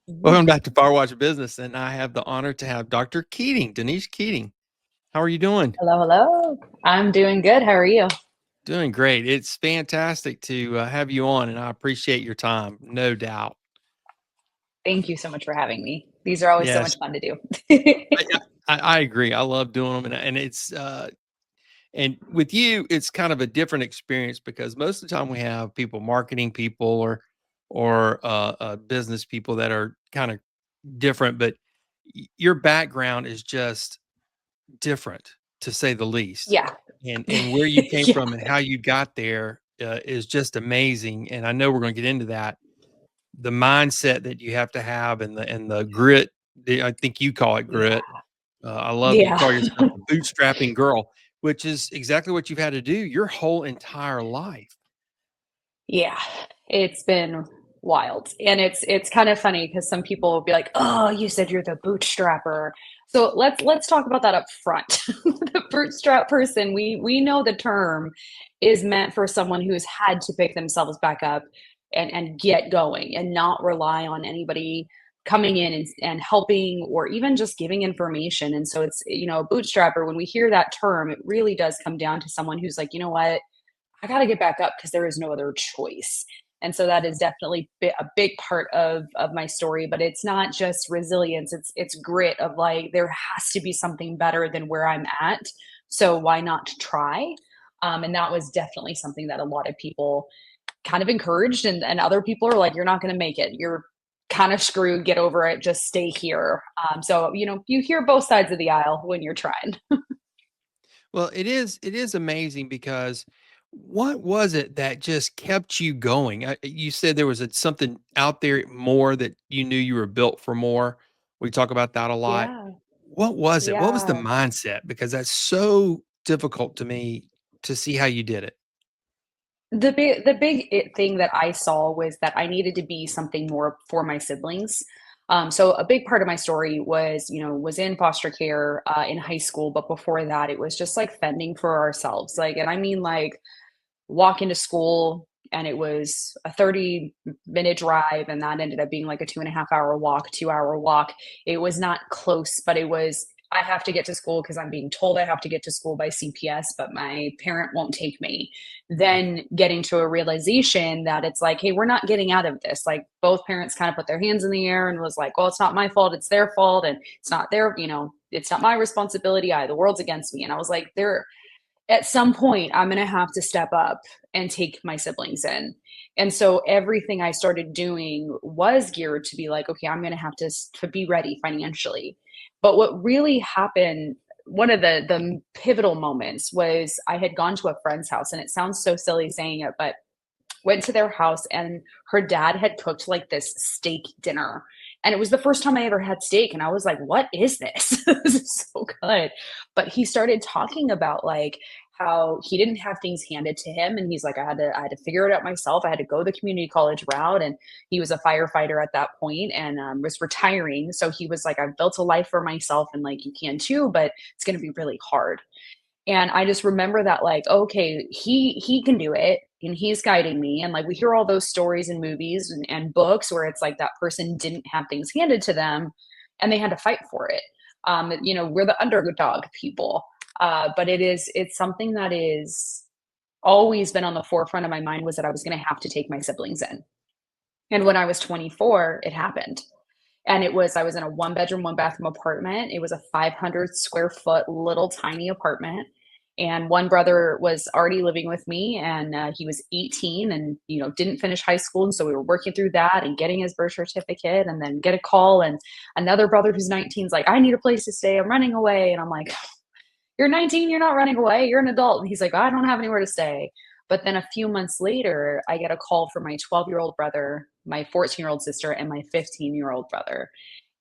Mhm. Welcome back to Firewatch Business, and I have the honor to have Dr. Keating, Danisha Keating. How are you doing? Hello, hello. I'm doing good. How are you? Doing great. It's fantastic to have you on, and I appreciate your time, no doubt. Thank you so much for having me. These are always so Yes, much fun to do. I, I agree. I love doing them, and it's and with you, it's kind of a different experience because most of the time we have people, marketing people, or business people that are kind of different, but your background is just different, to say the least. Yeah. And where you came Yeah. from and how you got there, is just amazing, and I know we're gonna get into that. The mindset that you have to have and the grit, I think you call it Yeah. grit. I love that you Yeah. call yourself a bootstrapping girl, which is exactly what you've had to do your whole entire life. Yeah. It's been wild. And it's kind of funny because some people will be like, "Oh, you said you're the bootstrapper." So let's talk about that up front. The bootstrap person, we know the term is meant for someone who's had to pick themselves back up and get going and not rely on anybody coming in and helping or even just giving information. And so it's, a bootstrapper, when we hear that term, it really does come down to someone who's like, you know what? I got to get back up because there is no other choice. And so that is definitely a big part of my story, but it's not just resilience, it's grit of like there has to be something better than where I'm at. So why not try? And that was definitely something that a lot of people kind of encouraged, and other people are like, you're not going to make it. You're kind of screwed. Get over it. Just stay here. So, you hear both sides of the aisle when you're trying. Well, it is amazing because what was it that just kept you going? You said there was something out there more that you knew you were built for more. We talk about that a lot. Yeah. What was it? What was the Yeah. mindset? Because that's so difficult to me to see how you did it. The big thing that I saw was that I needed to be something more for my siblings. So a big part of my story was, was in foster care in high school, but before that, it was just like fending for ourselves. Like, and I mean, like walk into school and it was a 30-minute drive, and that ended up being like a 2.5 hour walk, 2 hour walk. It was not close, but it was, I have to get to school because I'm being told I have to get to school by CPS, but my parent won't take me. Then getting to a realization that it's like, hey, we're not getting out of this. Like both parents kind of put their hands in the air and was like, well, it's not my fault, it's their fault, and it's not their, it's not my responsibility. The world's against me. And I was like, there, at some point I'm going to have to step up and take my siblings in. And so everything I started doing was geared to be like, okay, I'm going to have to be ready financially. But what really happened, one of the pivotal moments was I had gone to a friend's house, and it sounds so silly saying it, but went to their house and her dad had cooked like this steak dinner. And it was the first time I ever had steak. And I was like, what is this? This is so good. But he started talking about like how he didn't have things handed to him. And he's like, I had to figure it out myself. I had to go the community college route. And he was a firefighter at that point and was retiring. So he was like, I've built a life for myself, and like you can too, but it's going to be really hard. And I just remember that like, okay, he can do it and he's guiding me. And like we hear all those stories in movies and books where it's like that person didn't have things handed to them and they had to fight for it. We're the underdog people. But it's something that is always been on the forefront of my mind, was that I was going to have to take my siblings in. And when I was 24, it happened. And I was in a 1 bedroom, 1 bathroom apartment. It was a 500 square foot little tiny apartment. And one brother was already living with me, and he was 18 and, didn't finish high school. And so we were working through that and getting his birth certificate, and then get a call. And another brother who's 19 is like, I need a place to stay. I'm running away. And I'm like, you're 19, you're not running away, you're an adult. And he's like, I don't have anywhere to stay. But then a few months later, I get a call from my 12-year-old brother, my 14-year-old sister, and my 15-year-old brother.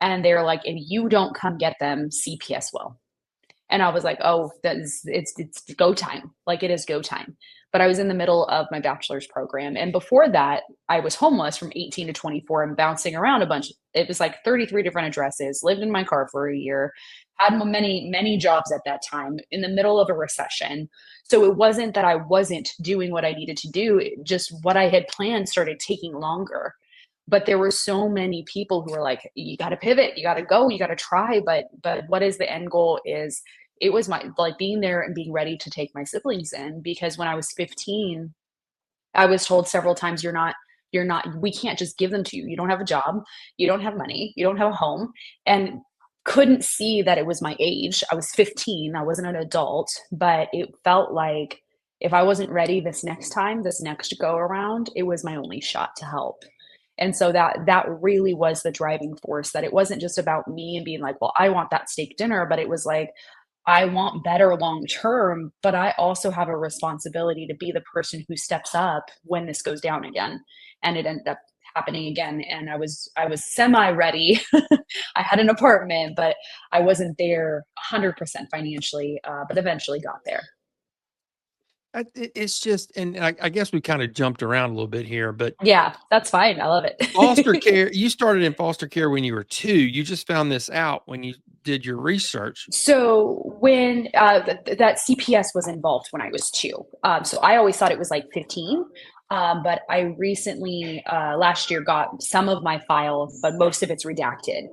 And they're like, if you don't come get them, CPS will. And I was like, oh, it's go time. Like it is go time. But I was in the middle of my bachelor's program. And before that, I was homeless from 18 to 24 and bouncing around a bunch. It was like 33 different addresses, lived in my car for a year, had many, many jobs at that time in the middle of a recession. So it wasn't that I wasn't doing what I needed to do, just what I had planned started taking longer. But there were so many people who were like, you got to pivot, you got to go, you got to try. But what is the end goal is it was my like being there and being ready to take my siblings in, because when I was 15, I was told several times, you're not, we can't just give them to you. You don't have a job, you don't have money, you don't have a home. And couldn't see that it was my age. I was 15, I wasn't an adult, but it felt like if I wasn't ready this next time, this next go around, it was my only shot to help. And so that really was the driving force, that it wasn't just about me and being like, well, I want that steak dinner, but it was like, I want better long term, but I also have a responsibility to be the person who steps up when this goes down again. And it ended up happening again. And I was semi ready. I had an apartment, but I wasn't there 100% financially, but eventually got there. It's just, and I guess we kind of jumped around a little bit here, but Yeah, that's fine. I love foster it. care, you started in foster care when you were 2. You just found this out when you did your research. So when that CPS was involved when I was 2, so I always thought it was like 15, but I recently last year got some of my file, but most of it's redacted,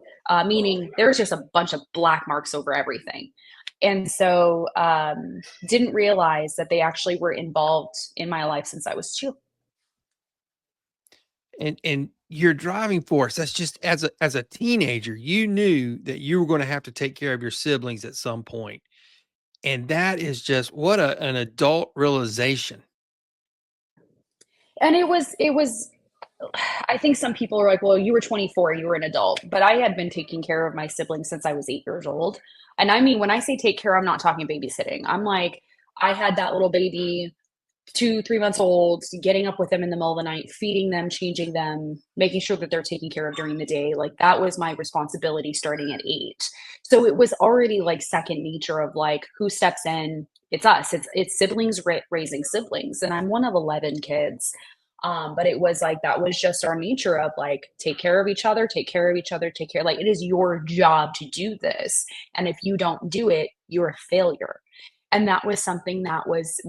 meaning there's just a bunch of black marks over everything. And so didn't realize that they actually were involved in my life since I was 2. And your driving force, that's just as a teenager, you knew that you were gonna have to take care of your siblings at some point, and that is just what an adult realization. And it was I think some people are like, well, you were 24, you were an adult, but I had been taking care of my siblings since I was 8 years old. And I mean, when I say take care, I'm not talking babysitting. I'm like, I had that little baby 2, 3 months old, getting up with them in the middle of the night, feeding them, changing them, making sure that they're taken care of during the day. Like that was my responsibility starting at 8. So it was already like second nature of like who steps in. It's us. It's siblings raising siblings, and I'm one of 11 kids. But it was like that was just our nature of like take care of each other, take care of each other, take care. Like it is your job to do this, and if you don't do it, you're a failure. And that was something that was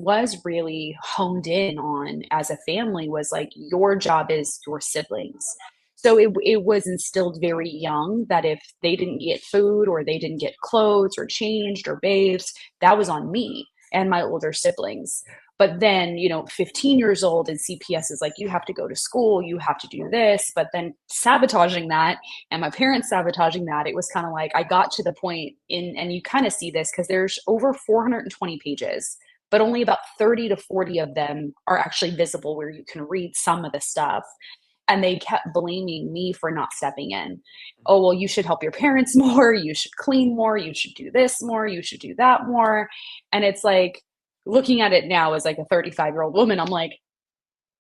really honed in on as a family, was like your job is your siblings. So it was instilled very young that if they didn't get food or they didn't get clothes or changed or bathed, that was on me and my older siblings. But then, 15 years old and CPS is like, you have to go to school, you have to do this, but then sabotaging that and my parents sabotaging that, it was kind of like I got to the point and you kind of see this because there's over 420 pages, but only about 30 to 40 of them are actually visible where you can read some of the stuff. And they kept blaming me for not stepping in. Oh, well, you should help your parents more, you should clean more, you should do this more, you should do that more. And it's like, looking at it now as like a 35-year-old woman, I'm like,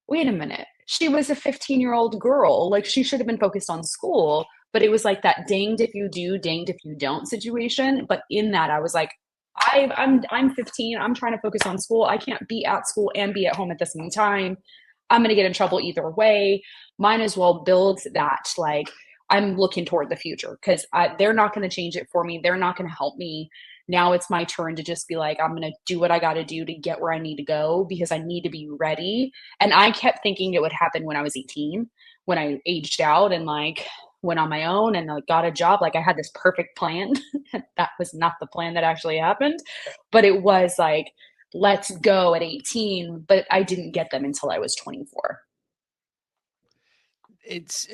wait a minute. She was a 15-year-old girl. Like she should have been focused on school, but it was like that danged if you do, danged if you don't situation. But in that, I was like, I'm 15. I'm trying to focus on school. I can't be at school and be at home at the same time. I'm going to get in trouble either way. Might as well build that. Like I'm looking toward the future because they're not going to change it for me. They're not going to help me. Now it's my turn to just be like, I'm going to do what I got to do to get where I need to go because I need to be ready. And I kept thinking it would happen when I was 18, when I aged out and like went on my own and like got a job. Like I had this perfect plan. That was not the plan that actually happened, but it was like, let's go at 18. But I didn't get them until I was 24. It's,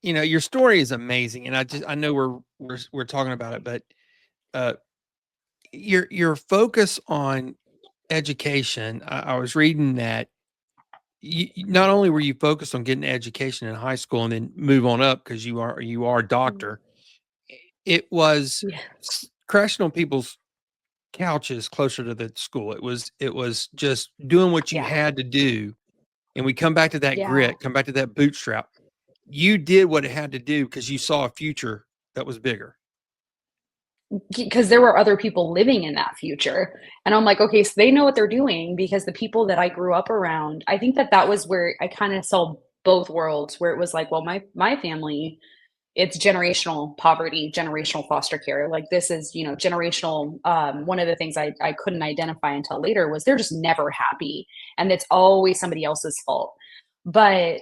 your story is amazing, and I know we're talking about it, but, uh, your focus on education, I was reading that not only were you focused on getting an education in high school and then move on up because you are a doctor, it was Yeah. crashing on people's couches closer to the school. It was just doing what you Yeah. had to do, and we come back to that Yeah. grit, come back to that bootstrap. You did what it had to do because you saw a future that was bigger. Because there were other people living in that future. And I'm like, okay, so they know what they're doing because the people that I grew up around, I think that that was where I kind of saw both worlds, where it was like, well, my family, it's generational poverty, generational foster care. Like this is, generational. One of the things I couldn't identify until later was they're just never happy. And it's always somebody else's fault. But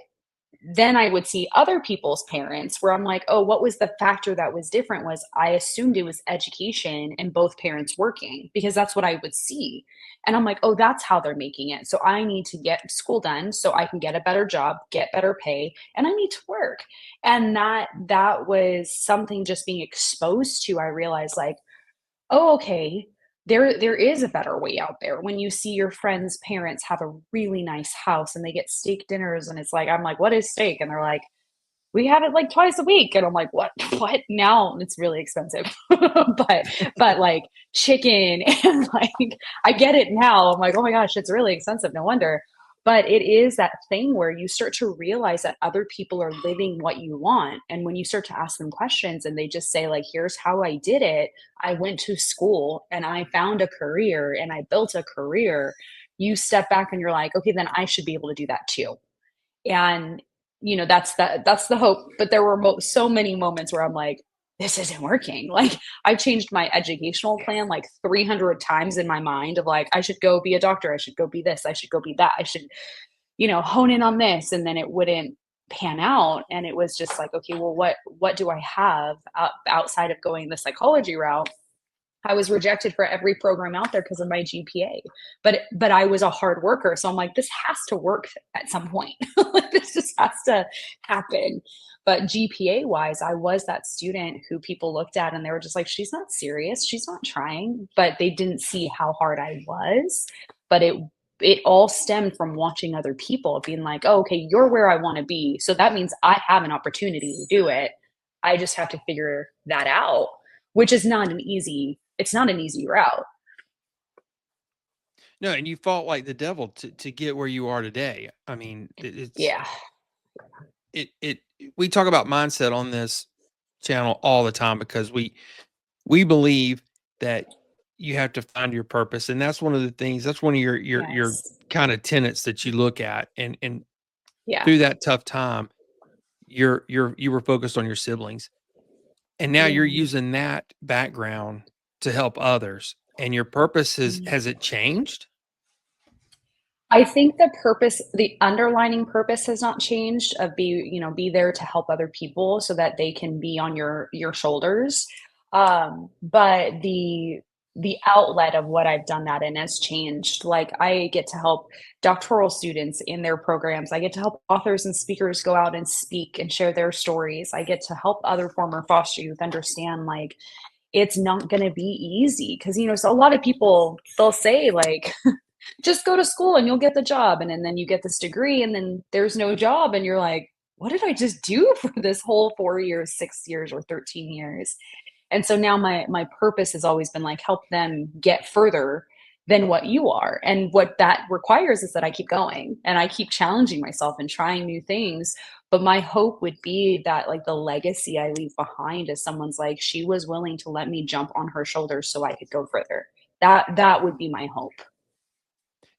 then I would see other people's parents where I'm like, oh, what was the factor that was different? Was I assumed it was education and both parents working because that's what I would see. And I'm like, oh, that's how they're making it. So I need to get school done so I can get a better job, get better pay, and I need to work. And that was something just being exposed to. I realized like, oh, okay, there is a better way out there. When you see your friends' parents have a really nice house and they get steak dinners, and it's like, I'm like, what is steak? And they're like, we have it like twice a week. And I'm like, what? What? Now it's really expensive. But like chicken and like I get it now. I'm like, oh my gosh, it's really expensive. No wonder. But it is that thing where you start to realize that other people are living what you want. And when you start to ask them questions and they just say, like, here's how I did it. I went to school and I found a career and I built a career. You step back and you're like, okay, then I should be able to do that too. And that's the hope. But there were so many moments where I'm like, this isn't working. Like I've changed my educational plan like 300 times in my mind of like, I should go be a doctor, I should go be this, I should go be that, I should hone in on this, and then it wouldn't pan out. And it was just like, okay, well, what do I have outside of going the psychology route? I was rejected for every program out there because of my GPA. But I was a hard worker. So I'm like, this has to work at some point. Like this just has to happen. But GPA wise, I was that student who people looked at and they were just like, she's not serious. She's not trying. But they didn't see how hard I was. But it all stemmed from watching other people being like, oh, okay, you're where I want to be. So that means I have an opportunity to do it. I just have to figure that out, which is not an easy it's not an easy route. No, and you fought like the devil to get where you are today. I mean, Yeah. it we talk about mindset on this channel all the time because we believe that you have to find your purpose, and that's one of the things. That's one of your Yes. kind of tenets that you look at, and Yeah. through that tough time, you were focused on your siblings, and now you're Yeah. using that background to help others. And your purpose has it changed? I think the underlining purpose has not changed of be there to help other people so that they can be on your shoulders. But the outlet of what I've done that in has changed. Like I get to help doctoral students in their programs. I get to help authors and speakers go out and speak and share their stories. I get to help other former foster youth understand like it's not going to be easy because so a lot of people they'll say like just go to school and you'll get the job, and then you get this degree and then there's no job and you're like, what did I just do for this whole 4 years, 6 years, or 13 years? And so now my purpose has always been like help them get further than what you are. And what that requires is that I keep going and I keep challenging myself and trying new things. But my hope would be that like the legacy I leave behind is someone's like, she was willing to let me jump on her shoulders so I could go further. That would be my hope.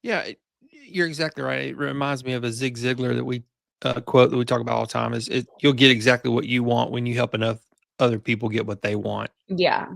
Yeah, you're exactly right. It reminds me of a Zig Ziglar that we quote that we talk about all the time. Is it you'll get exactly what you want when you help enough other people get what they want. Yeah.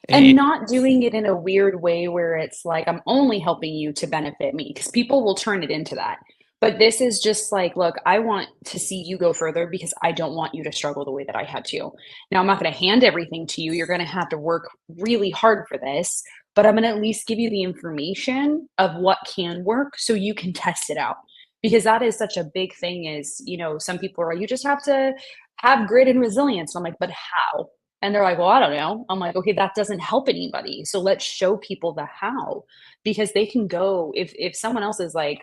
And And not doing it in a weird way where it's like I'm only helping you to benefit me because people will turn it into that. But this is just like, look, I want to see you go further because I don't want you to struggle the way that I had to. Now, I'm not going to hand everything to you. You're going to have to work really hard for this, but I'm going to at least give you the information of what can work so you can test it out. Because that is such a big thing is, some people are like, you just have to have grit and resilience. And I'm like, but how? And they're like, well, I don't know. I'm like, okay, that doesn't help anybody. So let's show people the how because they can go if someone else is like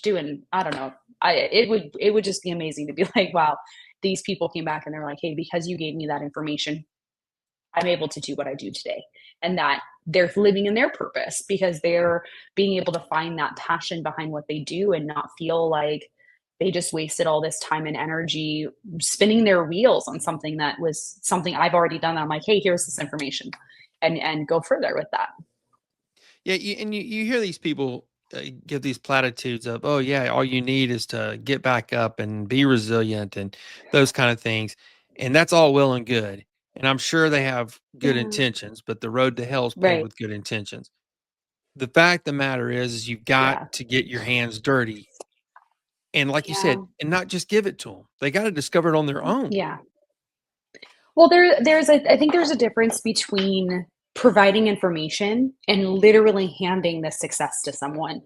doing, I don't know. It would just be amazing to be like, wow, these people came back and they're like, hey, because you gave me that information, I'm able to do what I do today. And that they're living in their purpose because they're being able to find that passion behind what they do and not feel like they just wasted all this time and energy spinning their wheels on something that was something I've already done. I'm like, hey, here's this information and go further with that. yeah, you hear these people give these platitudes of, oh yeah, all you need is to get back up and be resilient and those kind of things, and that's all well and good. And I'm sure they have good Yeah. intentions, but the road to hell is paved Right. with good intentions. The fact of the matter is you've got Yeah. to get your hands dirty And like you said, Yeah. and not just give it to them. They got to discover it on their own. Yeah. Well, I think there's a difference between providing information and literally handing the success to someone.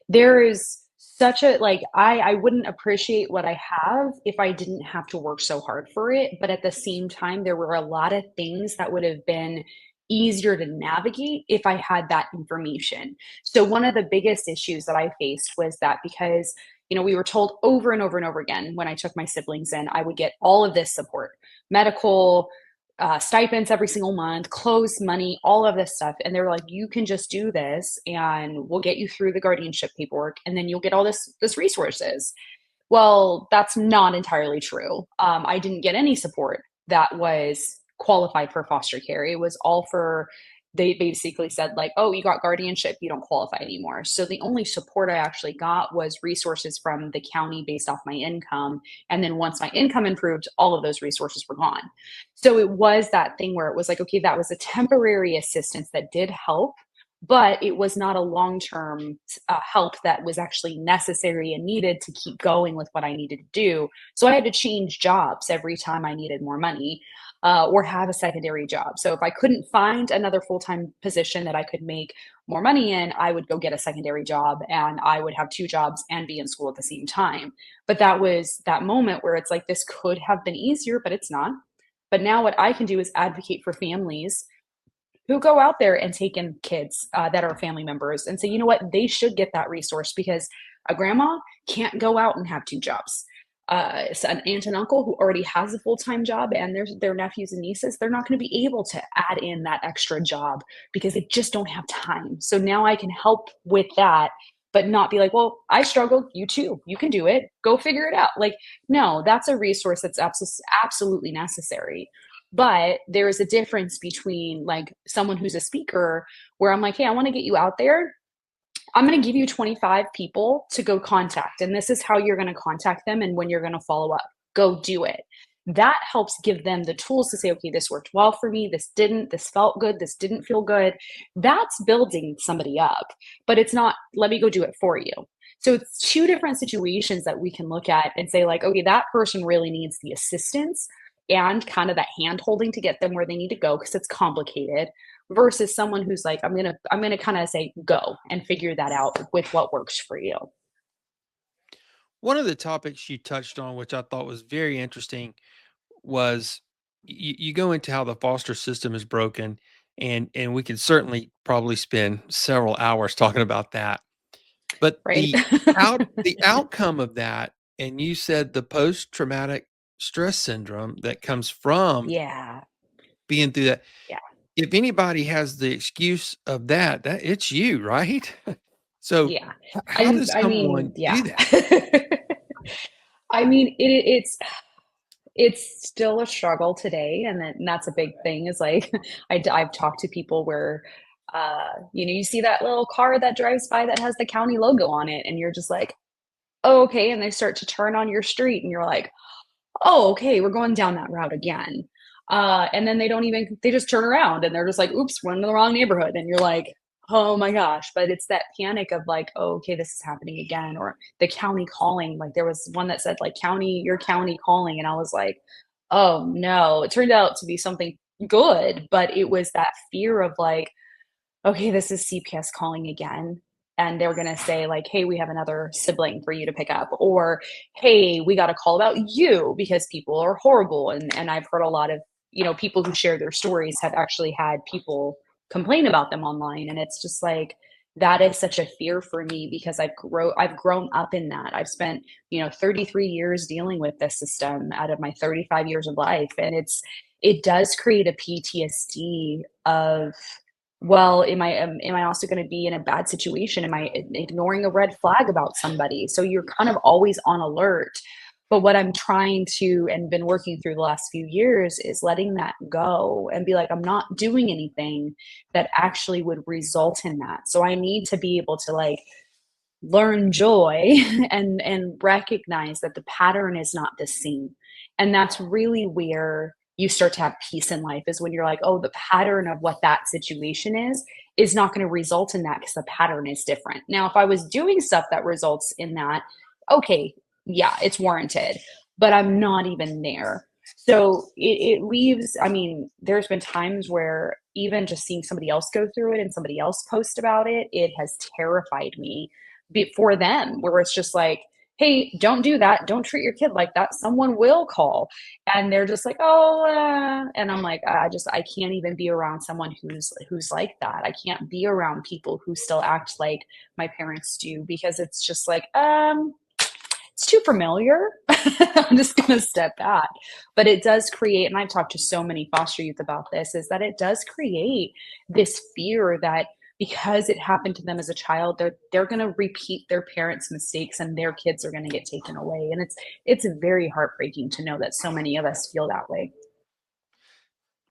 There is such a like I wouldn't appreciate what I have if I didn't have to work so hard for it, but at the same time there were a lot of things that would have been easier to navigate if I had that information. So one of the biggest issues that I faced was that because we were told over and over and over again when I took my siblings in, I would get all of this support, medical, stipends every single month, clothes, money, all of this stuff. And they were like, you can just do this and we'll get you through the guardianship paperwork and then you'll get all this resources. Well, that's not entirely true. I didn't get any support that was qualified for foster care. It was all for, they basically said, like, oh, you got guardianship, you don't qualify anymore. So the only support I actually got was resources from the county based off my income. And then once my income improved, all of those resources were gone. So it was that thing where it was like, okay, that was a temporary assistance that did help, but it was not a long-term help that was actually necessary and needed to keep going with what I needed to do. So I had to change jobs every time I needed more money, or have a secondary job. So if I couldn't find another full-time position that I could make more money in, I would go get a secondary job and I would have two jobs and be in school at the same time. But that was that moment where it's like, this could have been easier, but it's not. But now what I can do is advocate for families who go out there and take in kids that are family members and say, you know what, they should get that resource because a grandma can't go out and have two jobs. So an aunt and uncle who already has a full-time job and their nephews and nieces, they're not going to be able to add in that extra job because they just don't have time. So now I can help with that, but not be like, well, I struggled, you too, you can do it, go figure it out. Like, no, that's a resource that's absolutely necessary. But there is a difference between like someone who's a speaker where I'm like, hey, I want to get you out there. I'm going to give you 25 people to go contact, and this is how you're going to contact them and when you're going to follow up. Go do it. That helps give them the tools to say, okay, this worked well for me. This didn't. This felt good. This didn't feel good. That's building somebody up, but it's not, let me go do it for you. So it's two different situations that we can look at and say, like, okay, that person really needs the assistance and kind of that hand holding to get them where they need to go because it's complicated versus someone who's like, I'm gonna kind of say go and figure that out with what works for you. One of the topics you touched on, which I thought was very interesting, was you go into how the foster system is broken, and we could certainly probably spend several hours talking about that. But Right. the outcome of that, and you said the post traumatic stress syndrome that comes from Yeah. being through that. Yeah. If anybody has the excuse of that it's you, right? So Yeah. how does I mean, someone yeah. do that? I mean, it's still a struggle today, and that's a big thing. Is like I've talked to people where, you see that little car that drives by that has the county logo on it, and you're just like, oh, okay, and they start to turn on your street, and you're like, oh, okay, we're going down that route again. And then they just turn around and they're just like, oops, we're in the wrong neighborhood. And you're like, oh my gosh. But it's that panic of like, oh, okay, this is happening again. Or the county calling. Like there was one that said, like, your county calling. And I was like, oh no. It turned out to be something good, but it was that fear of like, okay, this is CPS calling again. And they're going to say, like, hey, we have another sibling for you to pick up. Or, hey, we got a call about you because people are horrible. And I've heard a lot of, people who share their stories have actually had people complain about them online. And it's just like, that is such a fear for me because I've grown up in that. I've spent, 33 years dealing with this system out of my 35 years of life. And it does create a PTSD of, well, am I also going to be in a bad situation? Am I ignoring a red flag about somebody? So you're kind of always on alert. But what I'm trying to and been working through the last few years is letting that go and be like, I'm not doing anything that actually would result in that. So I need to be able to like learn joy and recognize that the pattern is not the same. And that's really where you start to have peace in life, is when you're like, oh, the pattern of what that situation is not going to result in that because the pattern is different. Now if I was doing stuff that results in that, okay, yeah, it's warranted, but I'm not even there. So it leaves, I mean, there's been times where even just seeing somebody else go through it and somebody else post about it, it has terrified me for them, where it's just like, hey, don't do that. Don't treat your kid like that. Someone will call. And they're just like, oh, and I'm like, I can't even be around someone who's like that. I can't be around people who still act like my parents do, because it's just like, it's too familiar. I'm just going to step back. But it does create, and I've talked to so many foster youth about this, is that it does create this fear that because it happened to them as a child, they're going to repeat their parents' mistakes and their kids are going to get taken away. And it's very heartbreaking to know that so many of us feel that way.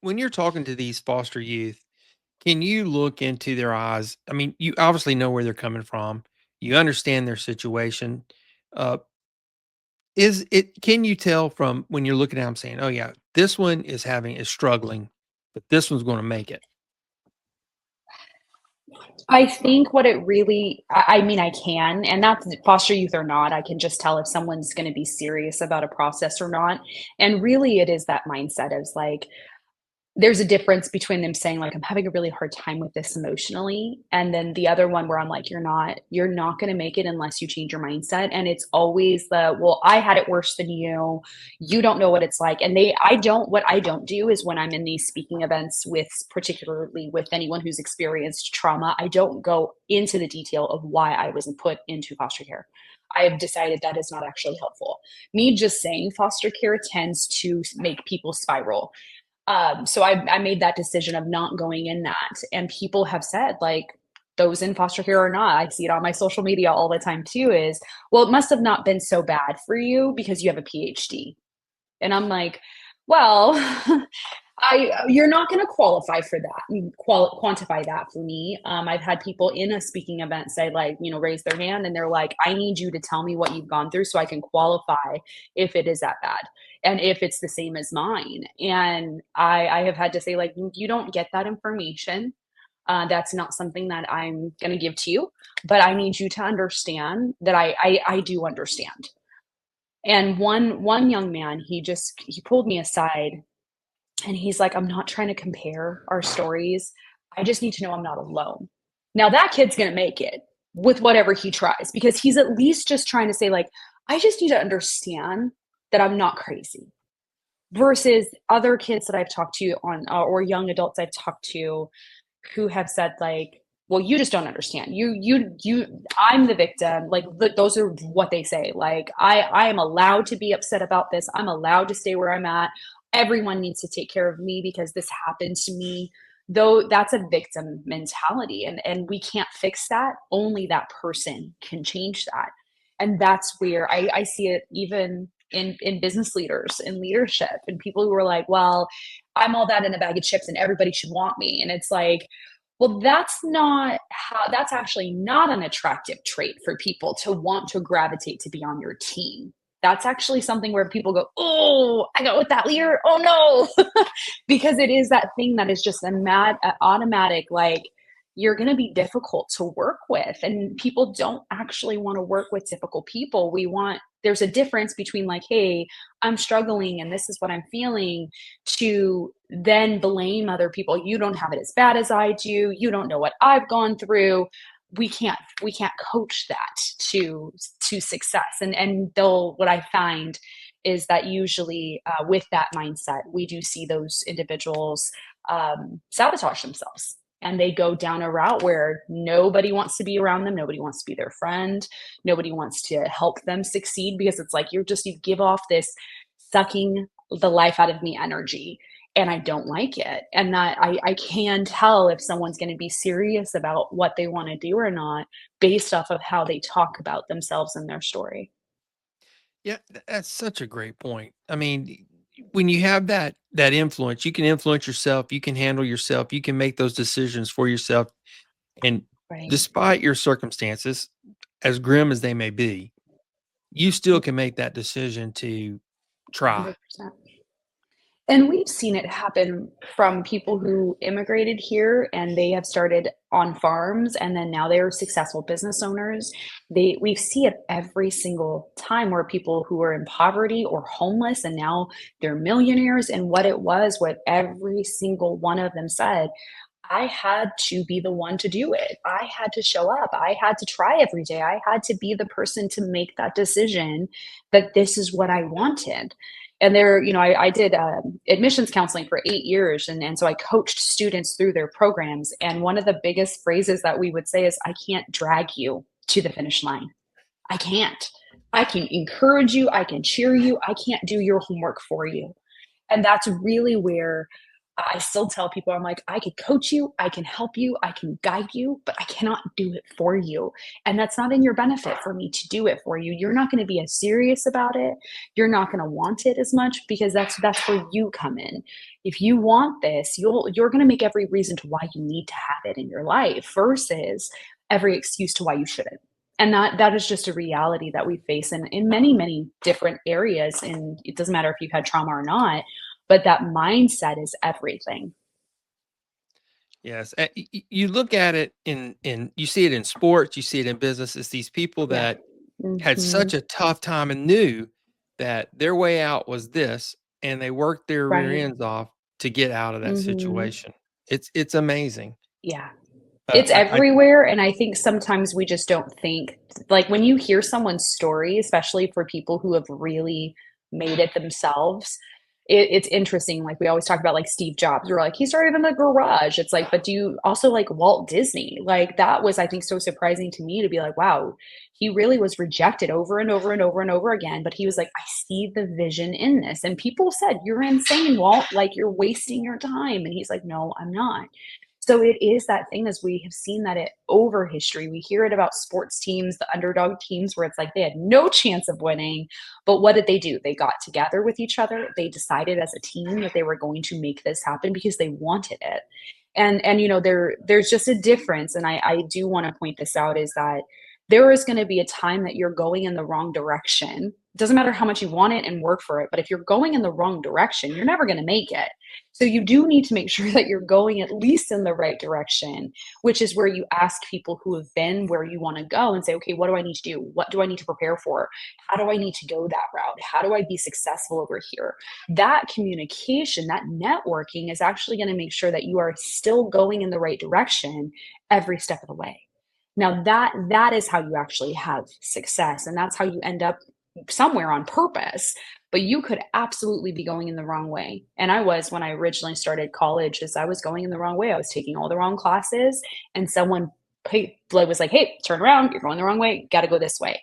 When you're talking to these foster youth, can you look into their eyes? I mean, you obviously know where they're coming from. You understand their situation. Uh, is it? Can you tell from when you're looking at them saying, "Oh yeah, this one is struggling, but this one's going to make it." I think what it really, I mean, I can, and that's foster youth or not, I can just tell if someone's going to be serious about a process or not. And really, it is that mindset of like, there's a difference between them saying like I'm having a really hard time with this emotionally, and then the other one where I'm like you're not going to make it unless you change your mindset. And it's always the, well, I had it worse than you don't know what it's like. And what I don't do is when I'm in these speaking events with, particularly with anyone who's experienced trauma, I don't go into the detail of why I wasn't put into foster care. I have decided that is not actually helpful. Me just saying foster care tends to make people spiral. So I made that decision of not going in that. And people have said, like, those in foster care or not, I see it on my social media all the time too, is, well, it must have not been so bad for you because you have a PhD. And I'm like, well, you're not going to qualify for that, quantify that for me. I've had people in a speaking event say, like, raise their hand and they're like, I need you to tell me what you've gone through so I can qualify if it is that bad and if it's the same as mine. And I have had to say, like, you don't get that information. That's not something that I'm going to give to you, but I need you to understand that I do understand. And one young man, he pulled me aside and he's like, I'm not trying to compare our stories. I just need to know I'm not alone. Now that kid's going to make it with whatever he tries, because he's at least just trying to say, like, I just need to understand that I'm not crazy. Versus other kids that I've talked to or young adults I've talked to who have said, like, well, you just don't understand. I'm the victim. Like, those are what they say. Like, I am allowed to be upset about this. I'm allowed to stay where I'm at. Everyone needs to take care of me because this happened to me. Though that's a victim mentality, and we can't fix that. Only that person can change that. And that's where I see it even in business leaders, in leadership, and people who are like, well, I'm all that in a bag of chips and everybody should want me. And it's like, well, that's actually not an attractive trait for people to want to gravitate to be on your team. That's actually something where people go, oh, I got with that leader. Oh no. Because it is that thing that is just automatic, like, you're going to be difficult to work with. And people don't actually want to work with difficult people. There's a difference between, like, hey, I'm struggling and this is what I'm feeling, to then blame other people. You don't have it as bad as I do. You don't know what I've gone through. We can't coach that to success. And they'll what I find is that usually with that mindset, we do see those individuals sabotage themselves. And they go down a route where nobody wants to be around them. Nobody wants to be their friend. Nobody wants to help them succeed, because it's like you give off this sucking the life out of me energy. And I don't like it. And that I can tell if someone's going to be serious about what they want to do or not based off of how they talk about themselves and their story. Yeah, that's such a great point. I mean, when you have that influence, you can influence yourself, you can handle yourself, you can make those decisions for yourself, and Right. despite your circumstances, as grim as they may be, you still can make that decision to try. 100%. And we've seen it happen from people who immigrated here and they have started on farms and then now they're successful business owners. We see it every single time where people who are in poverty or homeless and now they're millionaires. And what every single one of them said, I had to be the one to do it. I had to show up. I had to try every day. I had to be the person to make that decision that this is what I wanted. And I did admissions counseling for 8 years. And so I coached students through their programs. And one of the biggest phrases that we would say is, I can't drag you to the finish line. I can't. I can encourage you. I can cheer you. I can't do your homework for you. And that's really where I still tell people, I'm like, I could coach you, I can help you, I can guide you, but I cannot do it for you. And that's not in your benefit for me to do it for you. You're not going to be as serious about it. You're not going to want it as much because that's where you come in. If you want this, you're going to make every reason to why you need to have it in your life versus every excuse to why you shouldn't. And that is just a reality that we face in many, many different areas. And it doesn't matter if you've had trauma or not, but that mindset is everything. Yes, you look at it in you see it in sports, you see it in business. It's these people Yeah. that had Hmm. such a tough time and knew that their way out was this, and they worked their rear Right. ends off to get out of that Hmm. situation. It's amazing. Yeah. It's I everywhere. And I think sometimes we just don't think, like when you hear someone's story, especially for people who have really made it themselves, it's interesting. Like we always talk about like Steve Jobs, we're like, he started in the garage. It's like, but do you also like Walt Disney? Like that was, I think, so surprising to me to be like, wow, he really was rejected over and over and over and over again. But he was like, I see the vision in this. And people said, you're insane, Walt. Like you're wasting your time. And he's like, no, I'm not. So it is that thing, as we have seen that it over history. We hear it about sports teams, the underdog teams, where it's like they had no chance of winning. But what did they do? They got together with each other. They decided as a team that they were going to make this happen because they wanted it. And there's just a difference. And I do want to point this out is that there is going to be a time that you're going in the wrong direction. It doesn't matter how much you want it and work for it, but if you're going in the wrong direction, you're never going to make it. So you do need to make sure that you're going at least in the right direction, which is where you ask people who have been where you want to go and say, okay, what do I need to do? What do I need to prepare for? How do I need to go that route? How do I be successful over here? That communication, that networking is actually going to make sure that you are still going in the right direction every step of the way. Now that is how you actually have success, and that's how you end up somewhere on purpose. But you could absolutely be going in the wrong way. And I was, when I originally started college, is I was going in the wrong way. I was taking all the wrong classes, and someone was like, "Hey, turn around! You're going the wrong way. Got to go this way."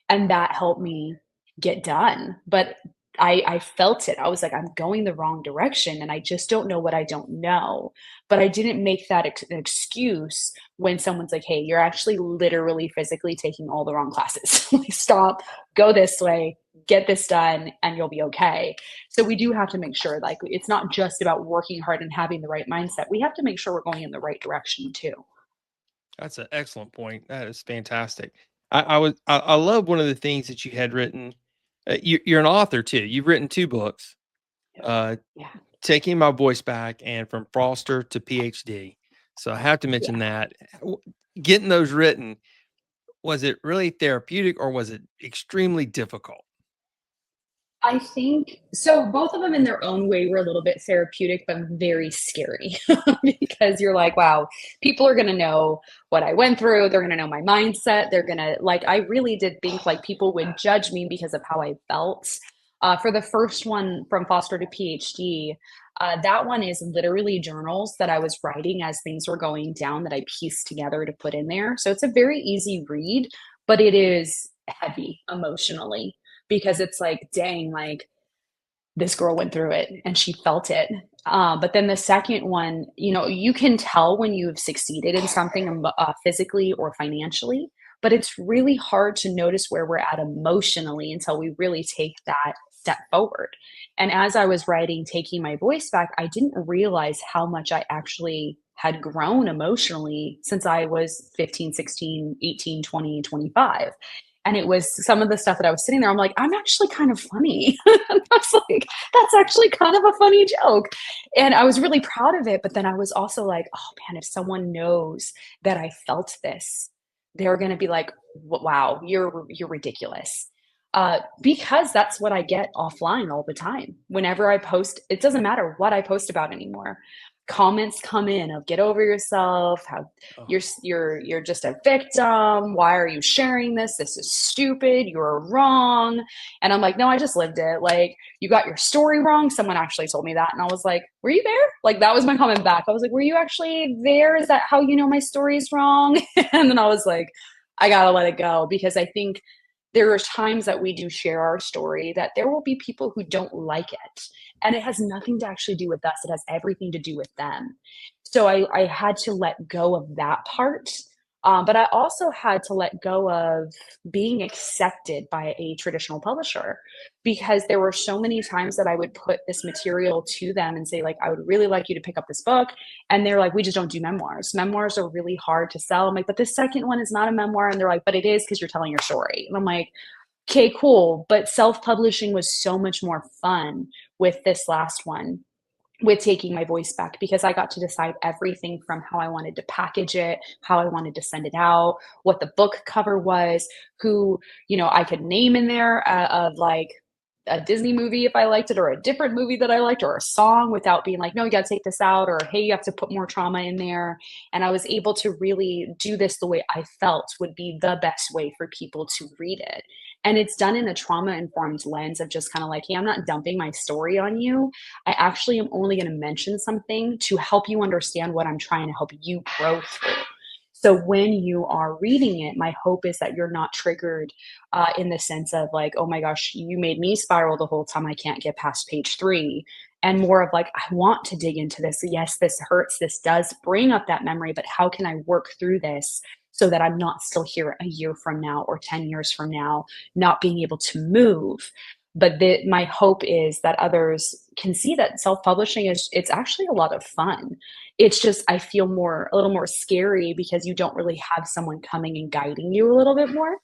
And that helped me get done. But I felt it. I was like, I'm going the wrong direction, and I just don't know what I don't know. But I didn't make that an excuse when someone's like, hey, you're actually literally physically taking all the wrong classes. Like, stop, go this way, get this done, and you'll be okay. So we do have to make sure, like, it's not just about working hard and having the right mindset. We have to make sure we're going in the right direction too. That's an excellent point. That is fantastic. I love one of the things that you had written. You're an author too. You've written 2 books. Uh, Yeah. Taking My Voice Back and From Foster to PhD. So I have to mention Yeah. that. Getting those written, was it really therapeutic or was it extremely difficult? I think so. Both of them in their own way were a little bit therapeutic, but very scary because you're like, wow, people are going to know what I went through. They're going to know my mindset. They're going to, like, I really did think like people would judge me because of how I felt. For the first one, From Foster to PhD, that one is literally journals that I was writing as things were going down that I pieced together to put in there. So it's a very easy read, but it is heavy emotionally because it's like, dang, like this girl went through it and she felt it. But then the second one, you can tell when you've succeeded in something physically or financially, but it's really hard to notice where we're at emotionally until we really take that step forward. And as I was writing, Taking My Voice Back, I didn't realize how much I actually had grown emotionally since I was 15, 16, 18, 20, 25. And it was some of the stuff that I was sitting there, I'm like, I'm actually kind of funny. And I was like, that's actually kind of a funny joke. And I was really proud of it. But then I was also like, oh man, if someone knows that I felt this, they're going to be like, wow, you're ridiculous. Because that's what I get offline all the time. Whenever I post, it doesn't matter what I post about anymore. Comments come in of get over yourself, how Oh, you're just a victim. Why are you sharing this? This is stupid. You're wrong. And I'm like, no, I just lived it. Like, you got your story wrong. Someone actually told me that. And I was like, were you there? Like, that was my comment back. I was like, were you actually there? Is that how you know my story is wrong? And then I was like, I gotta let it go, because I think there are times that we do share our story that there will be people who don't like it. And it has nothing to actually do with us, it has everything to do with them. So I had to let go of that part. But I also had to let go of being accepted by a traditional publisher, because there were so many times that I would put this material to them and say, like, I would really like you to pick up this book. And they're like, we just don't do memoirs. Memoirs are really hard to sell. I'm like, but this second one is not a memoir. And they're like, but it is, because you're telling your story. And I'm like, okay, cool. But self publishing was so much more fun with this last one, with taking my voice back, because I got to decide everything from how I wanted to package it, how I wanted to send it out, what the book cover was, who, I could name in there of like a Disney movie if I liked it, or a different movie that I liked, or a song, without being like, no, you got to take this out, or hey, you have to put more trauma in there. And I was able to really do this the way I felt would be the best way for people to read it. And it's done in a trauma informed lens of just kind of like, hey, I'm not dumping my story on you. I actually am only going to mention something to help you understand what I'm trying to help you grow through. So when you are reading it, my hope is that you're not triggered in the sense of like, oh my gosh, you made me spiral the whole time. I can't get past page 3. And more of like, I want to dig into this. Yes, this hurts. This does bring up that memory, but how can I work through this so that I'm not still here a year from now or 10 years from now, not being able to move? But my hope is that others can see that self-publishing it's actually a lot of fun. It's just, I feel a little more scary, because you don't really have someone coming and guiding you a little bit more.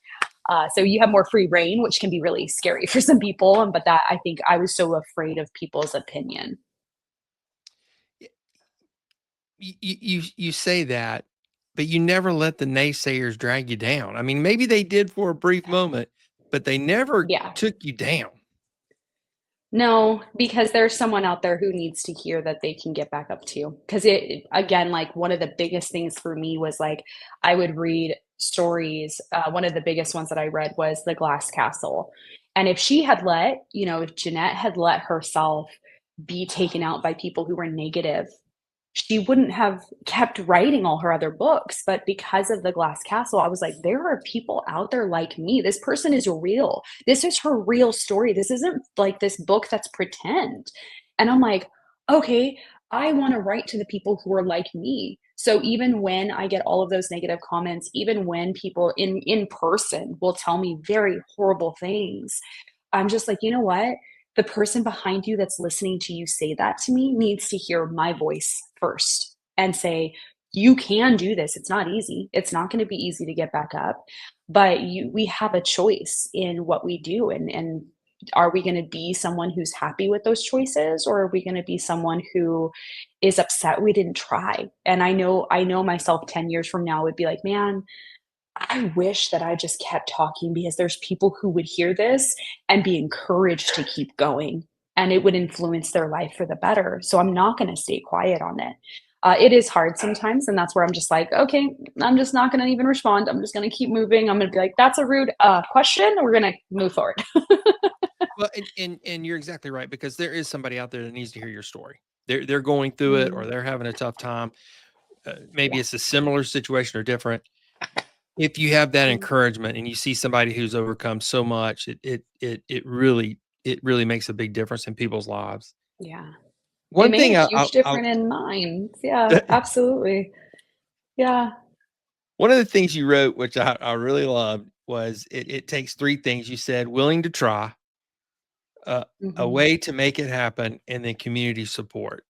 So you have more free reign, which can be really scary for some people. But that, I think I was so afraid of people's opinion. you say that, but you never let the naysayers drag you down. I mean, maybe they did for a brief moment, but they never Yeah. took you down. No, because there's someone out there who needs to hear that they can get back up to. Because again, like, one of the biggest things for me was like, I would read stories. One of the biggest ones that I read was The Glass Castle. And if she had if Jeanette had let herself be taken out by people who were negative, she wouldn't have kept writing all her other books. But because of The Glass Castle, I was like, there are people out there like me. This person is real. This is her real story. This isn't like this book that's pretend. And I'm like, okay, I want to write to the people who are like me. So even when I get all of those negative comments, even when people in person will tell me very horrible things, I'm just like, you know what? The person behind you that's listening to you say that to me needs to hear my voice first and say, you can do this. It's not easy. It's not going to be easy to get back up, but we have a choice in what we do. And are we going to be someone who's happy with those choices, or are we going to be someone who is upset we didn't try? And I know myself 10 years from now would be like, man, I wish that I just kept talking, because there's people who would hear this and be encouraged to keep going, and it would influence their life for the better. So I'm not going to stay quiet on it. It is hard sometimes. And that's where I'm just like, okay, I'm just not going to even respond. I'm just going to keep moving. I'm going to be like, that's a rude question. We're going to move forward. Well, and you're exactly right, because there is somebody out there that needs to hear your story. They're going through it, or Mm, they're having a tough time. Maybe yeah. it's a similar situation or different. If you have that Mm, encouragement and you see somebody who's overcome so much, it really makes a big difference in people's lives. yeah. It One made a thing huge difference in mine. Yeah, absolutely. Yeah. one of the things you wrote, which I really loved, was it takes three things. You said willing to try, uh, a Hmm. way to make it happen, and then community support.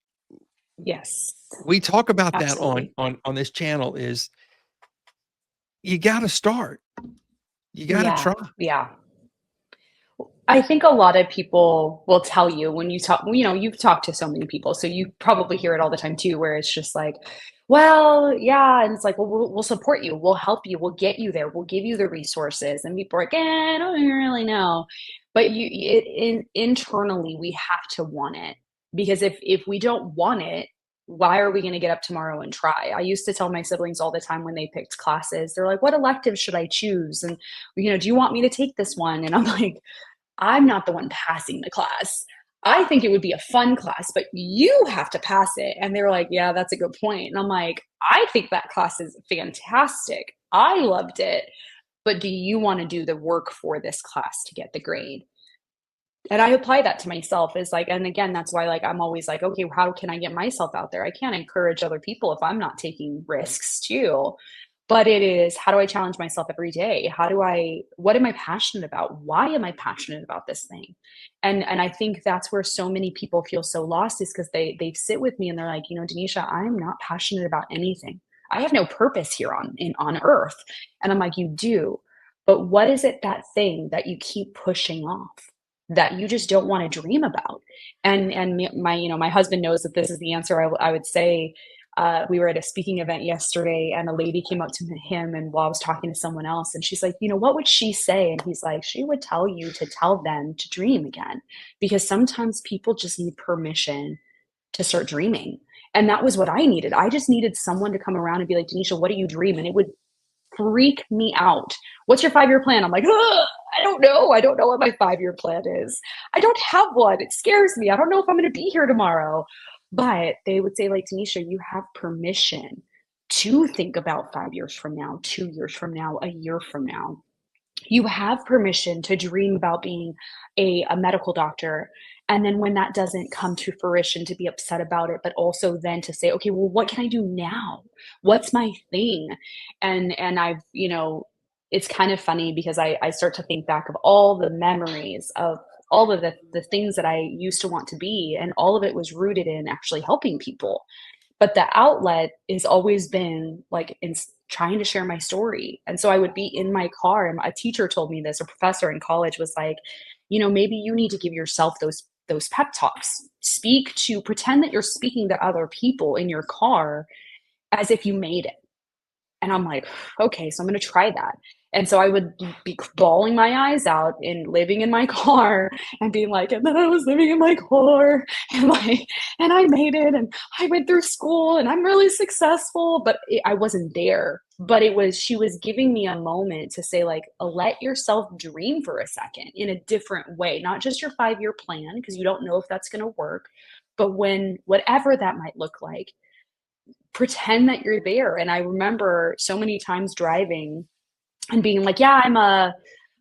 Yes, We talk about that on absolutely. on this channel. Is you got to start. You got to Yeah. try. Yeah. I think a lot of people will tell you when you talk, you've talked to so many people, so you probably hear it all the time too, where it's just like, well, yeah. And it's like, well, we'll support you. We'll help you. We'll get you there. We'll give you the resources. And people are like, I don't even really know. But internally, we have to want it because if we don't want it, why are we going to get up tomorrow and try? I used to tell my siblings all the time when they picked classes, they're like, what elective should I choose? And, do you want me to take this one? And I'm like, I'm not the one passing the class. I think it would be a fun class, but you have to pass it. And they're like, yeah, that's a good point. And I'm like, I think that class is fantastic. I loved it. But do you want to do the work for this class to get the grade? And I apply that to myself is like, and again, that's why like I'm always like, okay, how can I get myself out there? I can't encourage other people if I'm not taking risks too. But it is, how do I challenge myself every day? What am I passionate about? Why am I passionate about this thing? And I think that's where so many people feel so lost is because they sit with me and they're like, Denisha, I'm not passionate about anything. I have no purpose here on earth. And I'm like, you do. But what is it, that thing that you keep pushing off, that you just don't want to dream about? And my husband knows that this is the answer. I would say we were at a speaking event yesterday and a lady came up to him and while I was talking to someone else and she's like, what would she say? And he's like, she would tell you to tell them to dream again, because sometimes people just need permission to start dreaming. And that was what I needed. I just needed someone to come around and be like, Denisha, what do you dream? And it would freak me out. What's your 5-year plan? I'm like, I don't know. I don't know what my 5-year plan is. I don't have one. It scares me. I don't know if I'm going to be here tomorrow. But they would say, like, Denisha, you have permission to think about 5 years from now, 2 years from now, a year from now. You have permission to dream about being a medical doctor. And then when that doesn't come to fruition, to be upset about it, but also then to say, okay, well, what can I do now? What's my thing? And I've, it's kind of funny because I start to think back of all the memories of all of the things that I used to want to be. And all of it was rooted in actually helping people, but the outlet has always been like in trying to share my story. And so I would be in my car and a teacher told me this, a professor in college was like, maybe you need to give yourself those pep talks. Pretend that you're speaking to other people in your car as if you made it. And I'm like, okay, so I'm going to try that. And so I would be bawling my eyes out and living in my car and being like, and then I was living in my car and like, and I made it and I went through school and I'm really successful, but I wasn't there. But she was giving me a moment to say, like, let yourself dream for a second in a different way, not just your 5-year plan, because you don't know if that's going to work, but whatever that might look like, pretend that you're there. And I remember so many times driving and being like, yeah,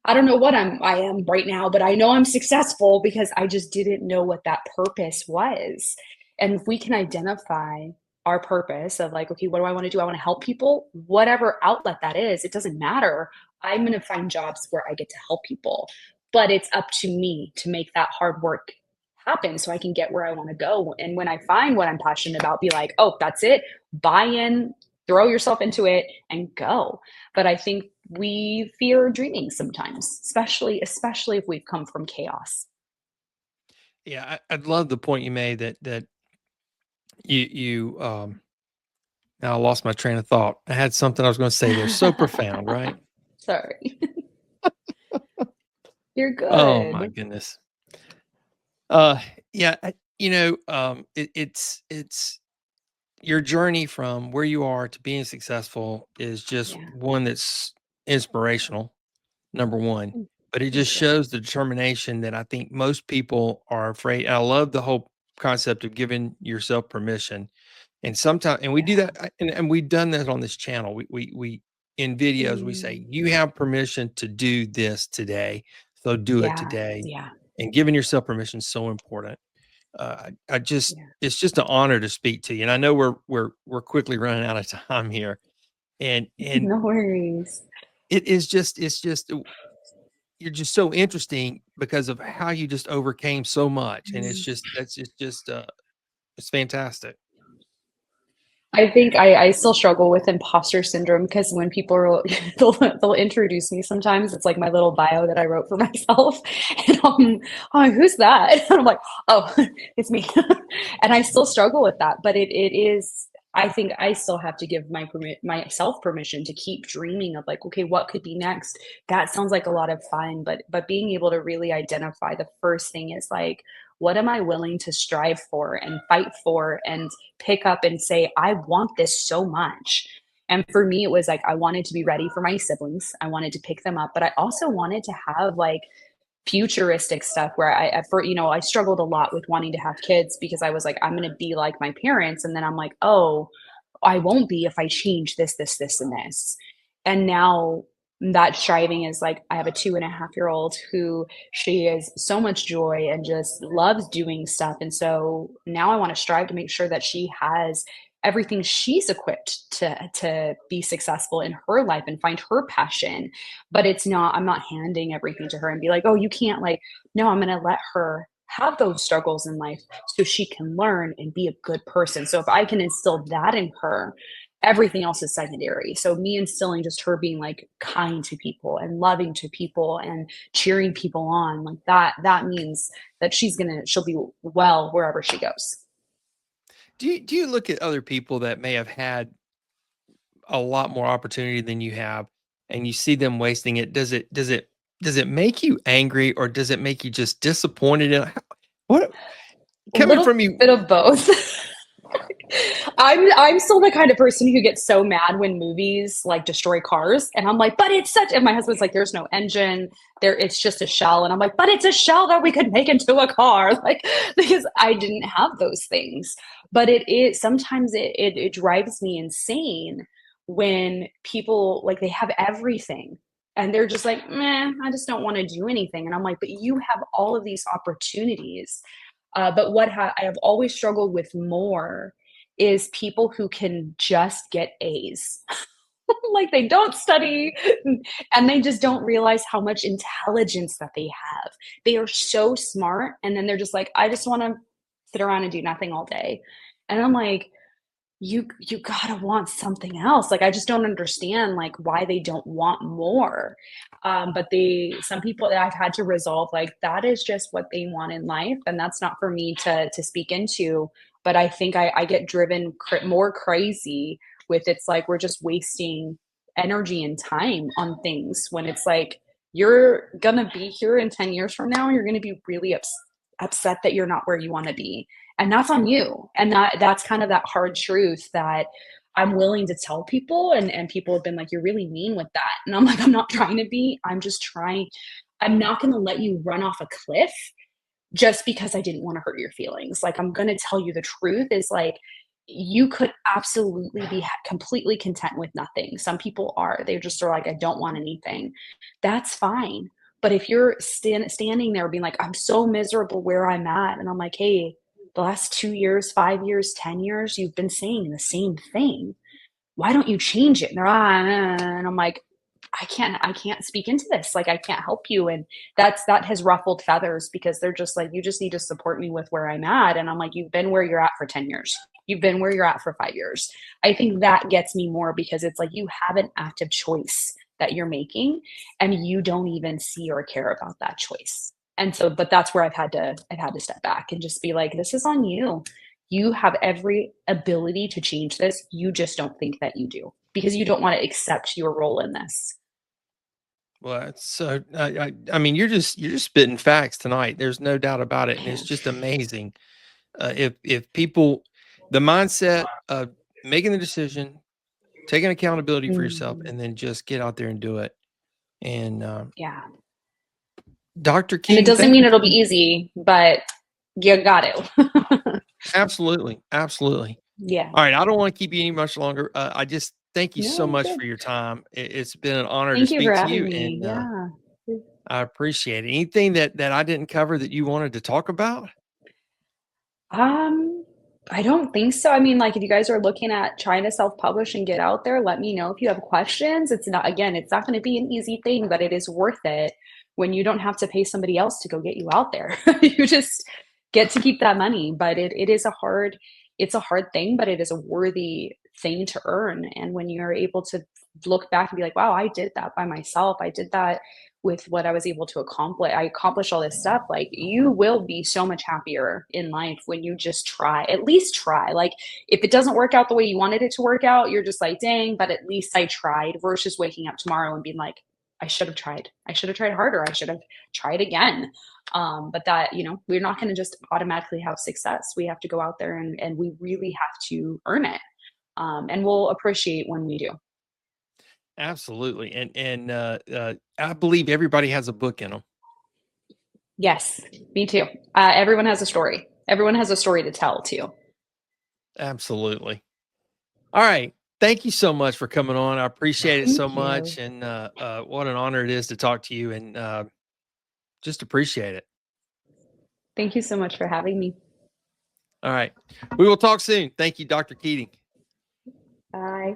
I don't know what I am right now, but I know I'm successful, because I just didn't know what that purpose was. And if we can identify our purpose of like, okay, what do I want to do? I want to help people, whatever outlet that is, it doesn't matter. I'm going to find jobs where I get to help people, but it's up to me to make that hard work happen so I can get where I want to go. And when I find what I'm passionate about, be like, oh, that's it, buy in, throw yourself into it and go. But I think we fear dreaming sometimes, especially if we've come from chaos. Yeah, I love the point you made that now I lost my train of thought. I had something I was going to say there. So profound, right? Sorry. You're Oh my good. goodness. Yeah, it's your journey from where you are to being successful is just Yeah. one that's inspirational, number one. But it just Thank you. shows the determination that I think most people are afraid. I love the whole concept of giving yourself permission. And sometimes, and we do Yeah. that, and we've done that on this channel. We in videos we say Mm, you have permission to do this today, so do it yeah. today. Yeah. And giving yourself permission is so important. I just Yeah. it's just an honor to speak to you, and I know we're quickly running out of time here, and No worries. it's just you're just so interesting because of how you just overcame so much, and it's Mm. just it's fantastic. I think I still struggle with imposter syndrome because when people are, they'll introduce me sometimes, it's like my little bio that I wrote for myself. And I'm like, who's that? And I'm like, oh, it's me. And I still struggle with that. But it is, I think I still have to give myself permission to keep dreaming of like, okay, what could be next? That sounds like a lot of fun, but being able to really identify the first thing is like, what am I willing to strive for and fight for and pick up and say, I want this so much. And for me, it was like, I wanted to be ready for my siblings. I wanted to pick them up, but I also wanted to have like futuristic stuff where I struggled a lot with wanting to have kids because I was like, I'm going to be like my parents. And then I'm like, oh, I won't be if I change this, this, this, and this. And now that striving is like, I have a 2.5 year old who she is so much joy and just loves doing stuff. And so now I want to strive to make sure that she has everything she's equipped to be successful in her life and find her passion. But it's not, I'm not handing everything to her and be like, oh, you can't, like, no, I'm going to let her have those struggles in life so she can learn and be a good person. So if I can instill that in her, everything else is secondary. So me instilling just her being like kind to people and loving to people and cheering people on, like that means that she'll be well wherever she goes. Do you look at other people that may have had a lot more opportunity than you have, and you see them wasting it? Does it make you angry, or does it make you just disappointed in what A coming little from you? bit of both. I'm still the kind of person who gets so mad when movies like destroy cars, and I'm like, but it's such. And my husband's like, there's no engine, there, it's just a shell, and I'm like, but it's a shell that we could make into a car, like because I didn't have those things. But it is sometimes it drives me insane when people like they have everything and they're just like, meh, I just don't want to do anything, and I'm like, but you have all of these opportunities. But I have always struggled with more is people who can just get A's. Like they don't study and they just don't realize how much intelligence that they have. They are so smart. And then they're just like, I just want to sit around and do nothing all day. And I'm like, you gotta want something else. Like I just don't understand like why they don't want more. But some people that I've had to resolve like that is just what they want in life, and that's not for me to speak into. But I think I get driven more crazy with it's like we're just wasting energy and time on things when it's like you're gonna be here in 10 years from now and you're gonna be really upset that you're not where you want to be, and that's on you. And that's kind of that hard truth that I'm willing to tell people, and people have been like, you're really mean with that, and I'm like, I'm not trying to be, I'm just trying. I'm not going to let you run off a cliff just because I didn't want to hurt your feelings. Like I'm going to tell you the truth is like you could absolutely be completely content with nothing. Some people are. They just are like, I don't want anything. That's fine. But if you're standing there being like, I'm so miserable where I'm at, and I'm like, hey, the last 2 years, 5 years, 10 years, you've been saying the same thing. Why don't you change it? And they're and I'm like, I can't speak into this. Like I can't help you. And that has ruffled feathers because they're just like, you just need to support me with where I'm at. And I'm like, you've been where you're at for 10 years. You've been where you're at for 5 years. I think that gets me more because it's like you have an active choice that you're making and you don't even see or care about that choice. And so, but that's where I've had to step back and just be like, this is on you. You have every ability to change this. You just don't think that you do because you don't want to accept your role in this. Well, it's so I mean, you're just spitting facts tonight. There's no doubt about it, and it's just amazing. If people, the mindset of making the decision, taking accountability for yourself, Mm, and then just get out there and do it. And yeah. Dr. And it Keating, doesn't thank mean you it'll so be much. easy, but you got to. Absolutely, absolutely. Yeah. All right, I don't want to keep you any much longer. I just thank you so No, much good. for your time. It's been an honor to Thank you for speak to having you, me. and Yeah. I appreciate it. Anything that I didn't cover that you wanted to talk about? Um, I don't think so. I mean, like if you guys are looking at trying to self-publish and get out there, let me know if you have questions. It's not, again, it's not going to be an easy thing, but it is worth it when you don't have to pay somebody else to go get you out there. You just get to keep that money, but it is a hard it's a hard thing, but it is a worthy thing to earn. And when you're able to look back and be like, wow, I did that by myself, I did that with what I was able to accomplish. I accomplished all this stuff. Like, you will be so much happier in life when you just try, at least try. Like, if it doesn't work out the way you wanted it to work out, you're just like, dang, but at least I tried, versus waking up tomorrow and being like, I should have tried. I should have tried harder. I should have tried again. But that, we're not going to just automatically have success. We have to go out there and we really have to earn it. And we'll appreciate when we do. Absolutely. And I believe everybody has a book in them. Yes, me too. Everyone has a story. Everyone has a story to tell too. Absolutely. All right. Thank you so much for coming on. I appreciate it so Thank you. much. And what an honor it is to talk to you, and just appreciate it. Thank you so much for having me. All right. We will talk soon. Thank you, Dr. Keating. Bye.